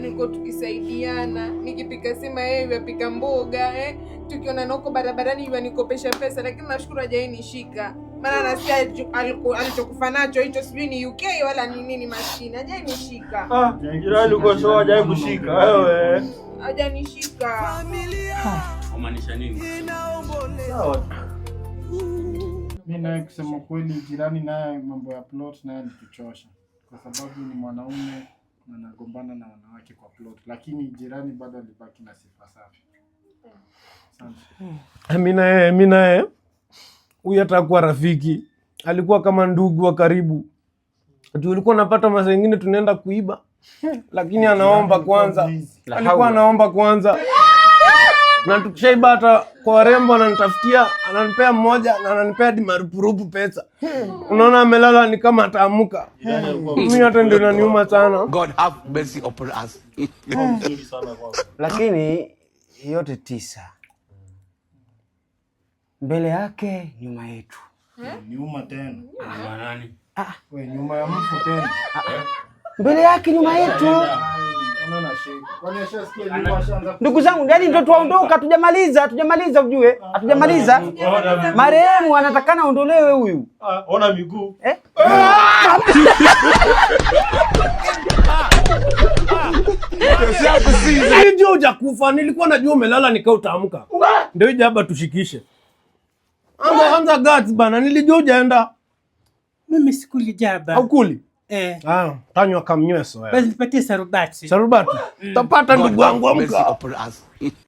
Yaani kwa tukisaidiana, nikipika sima yeye yapika mboga, tukiona nako barabarani yanikopesha pesa, lakini nashukuru hajainishika. Maana nasikia alichokufa nacho hicho sijui ni UK wala ni nini maskini. Hajainishika. Jirani uko sawa hajai kushika wewe. Hajanishika. Umaanisha nini? Sawa. Mimi naye kusema kweli jirani naye mambo ya plot naye alituchosha. Kwa sababu ni mwanaume na anagombana na wanawake kwa plot, lakini jirani bado alibaki na sifa safi. Asante. Mimi naye huyu atakuwa rafiki. Alikuwa kama ndugu wa karibu. Tulikuwa napata masaa mengine tunaenda kuiba. Lakini anaomba kwanza. Alikuwa anaomba kwanza. Na tukishaiba hata kwa warembo ananitafutia, ananipea mmoja na ananipea hadi marupurupu pesa. Unaona amelala ni kama ataamuka. Mimi hata ndio inaniuma sana. God have mercy upon us. Lakini yote 9. Mbele yake nyuma yetu. Nyuma tena. Nyuma nani? Wewe nyuma ya mfu tena. Mbele yake nyuma yetu. Unaona shake. Kwani ashasikia nyuma ashaanza. Ndugu zangu, yani ndio tuondoka, hatujamaliza ujue. Hatujamaliza. Marehemu anatakana aondolewe huyu. Ona miguu. Ndio hujakufa, nilikuwa najua umelala nikao utaamka. Ndio hija hapa tushikishe. Anza guts bana, nilijua hujaenda. Mimi sikuli jaba. Haukuli? Tanywa kamnyweso wewe. Basi nipatie sarubati. Sarubati. Utapata ndugu wangu amka.